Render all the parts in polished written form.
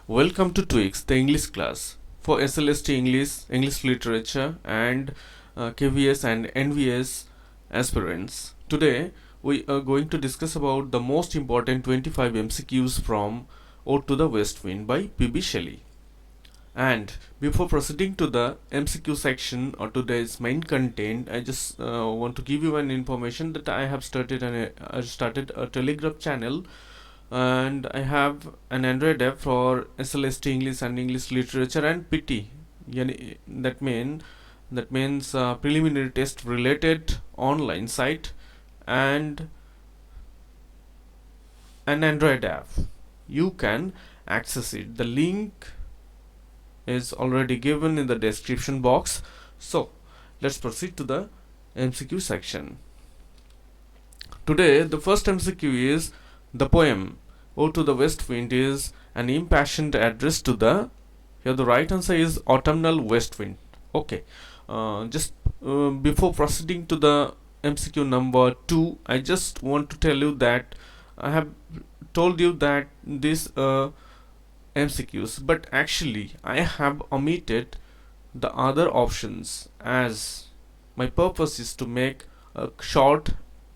Welcome to Tweaks, the English class for SLST English, English Literature, and KVS and NVS aspirants. Today, we are going to discuss about the most important 25 MCQs from Ode to the West Wind by P.B. Shelley. And before proceeding to the MCQ section or today's main content, I just want to give you an information that I have started a Telegram channel, and I have an Android app for SLST English and English Literature and PT. That means preliminary test related online site and an Android app. You can access it. The link is already given in the description box. So let's proceed to the MCQ section. Today the first MCQ is the poem Ode to the West Wind is an impassioned address to the, here the right answer is autumnal west wind. Okay, just before proceeding to the MCQ number 2, I just want to tell you that I have told you that this MCQs, but actually I have omitted the other options as my purpose is to make a short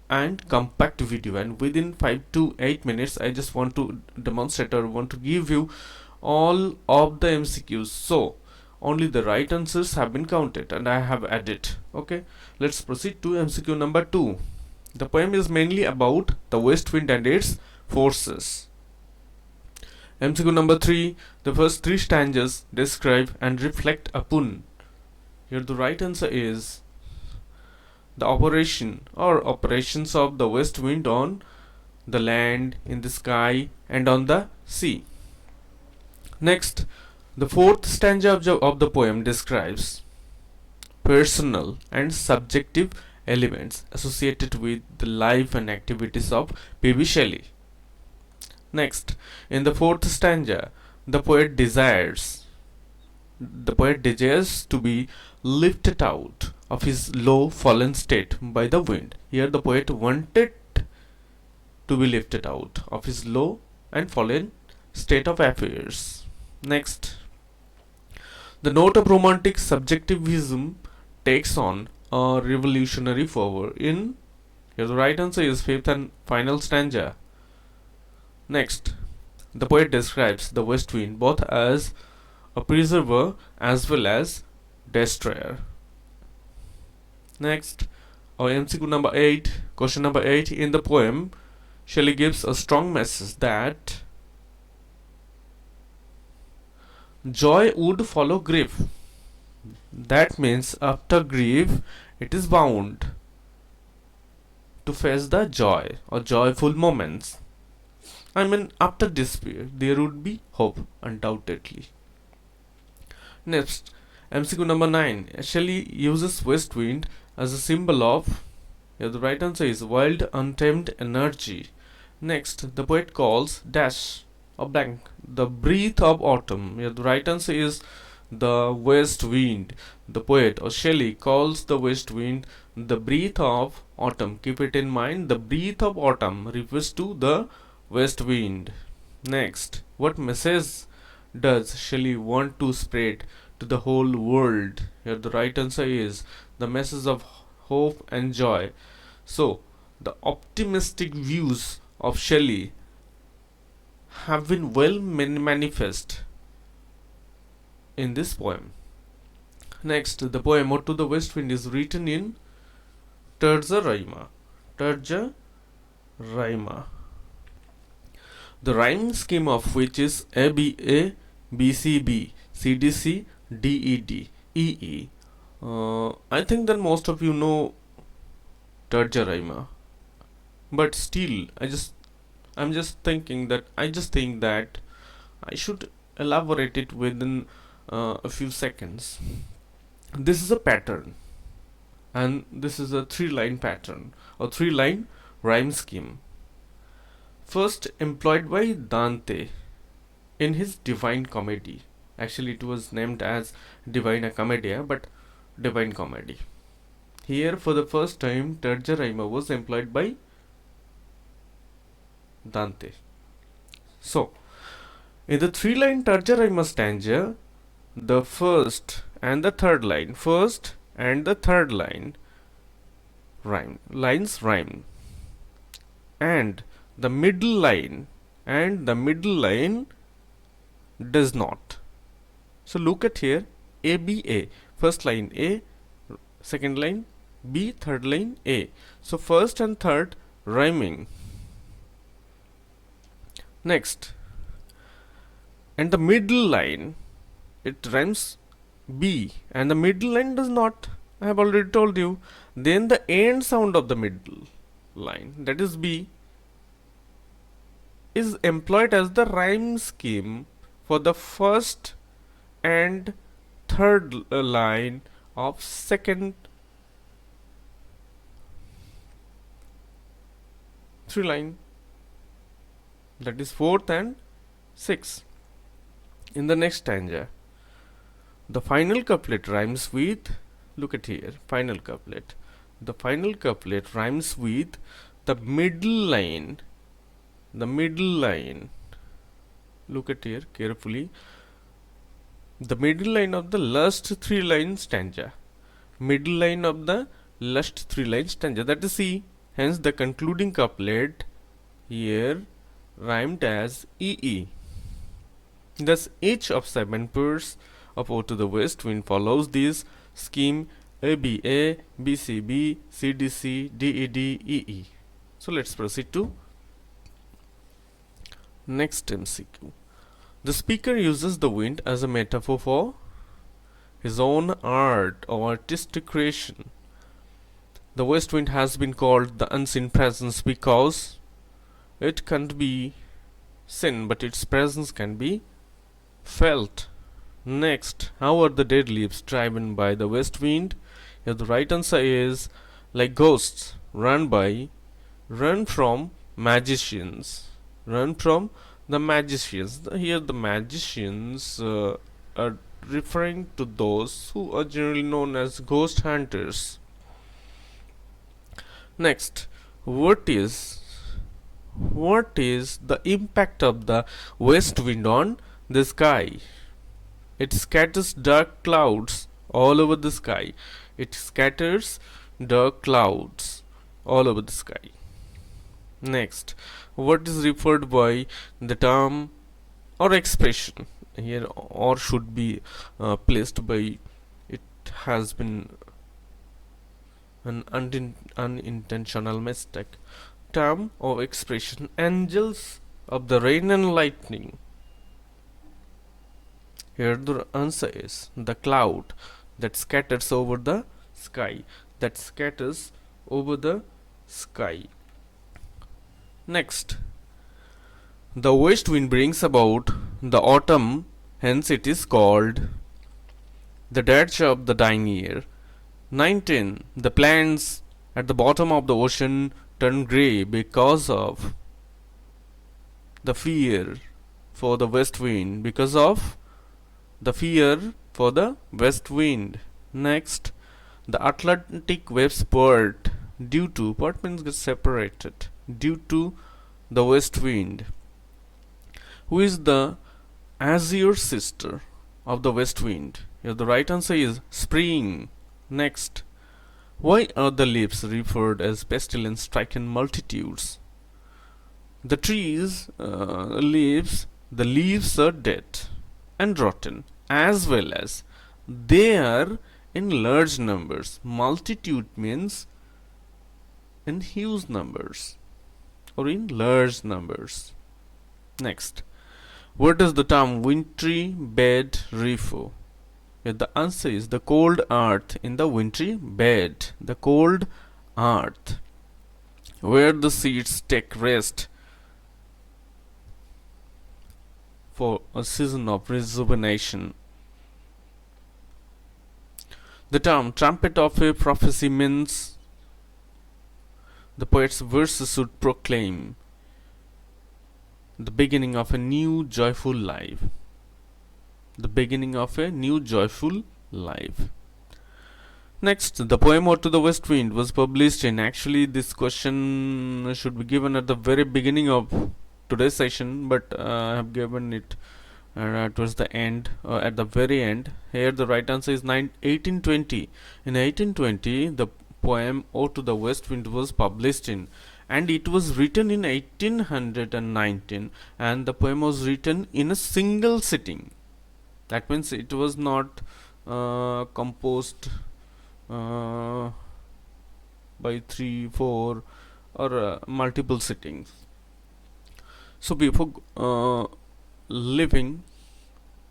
and compact video, and within 5 to 8 minutes I just want to demonstrate or want to give you all of the MCQs, so only the right answers have been counted and I have added. Okay, let's proceed to MCQ number 2. The poem is mainly about the west wind and its forces. MCQ number 3. The first 3 stanzas describe and reflect a pun. Here the right answer is the operation or operations of the west wind on the land, in the sky, and on the sea. Next, the fourth stanza of the poem describes personal and subjective elements associated with the life and activities of P.B. Shelley. Next, in the fourth stanza, the poet desires to be lifted out of his low fallen state by the wind. Here the poet wanted to be lifted out of his low and fallen state of affairs. Next, the note of romantic subjectivism takes on a revolutionary fervor in, here the right answer is fifth and final stanza. Next, the poet describes the west wind both as a preserver as well as destroyer. Next, MCQ number 8, question number 8. In the poem, Shelley gives a strong message that joy would follow grief. That means after grief, it is bound to face the joy or joyful moments. I mean, after despair, there would be hope, undoubtedly. Next, MCQ number 9. Shelley uses west wind as a symbol of, here the right answer is wild, untamed energy. Next, the poet calls dash or blank the breath of autumn. Here the right answer is the west wind. The poet or Shelley calls the west wind the breath of autumn. Keep it in mind, the breath of autumn refers to the west wind. Next, what message does Shelley want to spread to the whole world? Here the right answer is the message of hope and joy. So the optimistic views of Shelley have been well manifest in this poem. Next, the poem Ode to the West Wind is written in Terza Rima. The rhyme scheme of which is ABA, BCB, CDC, DED, EE. I think that most of you know Terza Rima, but still, I'm just thinking that I should elaborate it within a few seconds. This is a pattern, and this is a 3-line pattern or 3-line rhyme scheme. First employed by Dante in his Divine Comedy. Actually, it was named as Divina Commedia, but Divine Comedy. Here, for the first time, Terza Rima was employed by Dante. So, In the three-line tertia stanza, the first and the third line lines rhyme, and the middle line does not. So look at here, A B A, first line A, second line B, third line A. So first and third rhyming. Next, and the middle line, it rhymes B, and the middle line does not. I have already told you. Then the end sound of the middle line, that is B, is employed as the rhyme scheme for the first and third line of second three line, that is fourth and sixth. In the next stanza, the final couplet rhymes with, look at here, final couplet. The final couplet rhymes with the middle line. The middle line. Look at here carefully. The middle line of the last three line stanza. Middle line of the last three line stanza. That is C. Hence the concluding couplet here rhymed as EE. Thus each of 7 pairs of O to the west wind follows this scheme ABA, BCB, CDC, DED, EE. So let's proceed to next MCQ. The speaker uses the wind as a metaphor for his own art or artistic creation. The west wind has been called the unseen presence because it can't be seen, but its presence can be felt. Next, how are the dead leaves driven by the west wind? Here the right answer is like ghosts, run from magicians. Run from the magicians. Here the magicians are referring to those who are generally known as ghost hunters. Next, what is the impact of the west wind on the sky? It scatters dark clouds all over the sky. It scatters dark clouds all over the sky. Next, what is referred by the term or expression? Here or should be placed by, it has been an unintentional mistake. Term or expression, angels of the rain and lightning. Here the answer is the cloud that scatters over the sky. That scatters over the sky. Next, the west wind brings about the autumn, hence it is called the dirge of the dying year. 19. The plants at the bottom of the ocean turn grey because of the fear for the west wind. Because of the fear for the west wind. Next, the Atlantic waves part due to, part means get separated, due to the west wind. Who is the azure sister of the west wind? Here the right answer is spring. Next, why are the leaves referred as pestilence stricken multitudes? The trees, the leaves are dead and rotten, as well as they are in large numbers. Multitude means in huge numbers or in large numbers. Next, what does the term wintry bed refer? The answer is the cold earth in the wintry bed. The cold earth where the seeds take rest for a season of rejuvenation. The term trumpet of a prophecy means the poet's verses should proclaim the beginning of a new joyful life. The beginning of a new joyful life. Next, the poem Ode to the West Wind was published in, actually this question should be given at the very beginning of today's session, but I have given it towards the end, at the very end. Here the right answer is 1820. In 1820, the poem "Ode to the West Wind" was published in, and it was written in 1819, and the poem was written in a single sitting. That means it was not composed uh, by 3, 4, or multiple sittings. So before leaving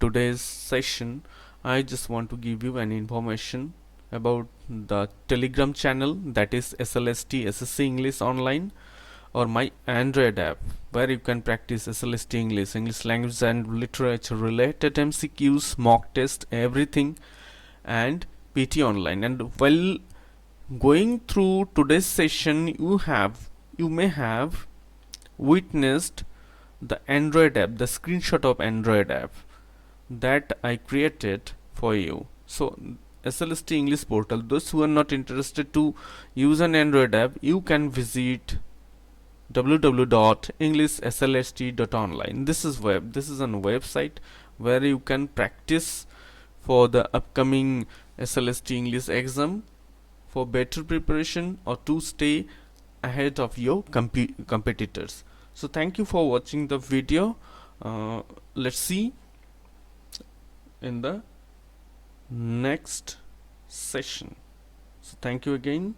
today's session, I just want to give you an information about the Telegram channel, that is SLST SSC English Online, or my Android app, where you can practice SLST English, English language and literature related MCQs, mock test, everything, and PT Online. And while going through today's session, you may have witnessed the Android app, the screenshot of Android app that I created for you. So SLST English portal, those who are not interested to use an Android app, you can visit www.englishslst.online. This is a website where you can practice for the upcoming SLST English exam for better preparation or to stay ahead of your competitors. So thank you for watching the video. Let's see in the next session. So thank you again.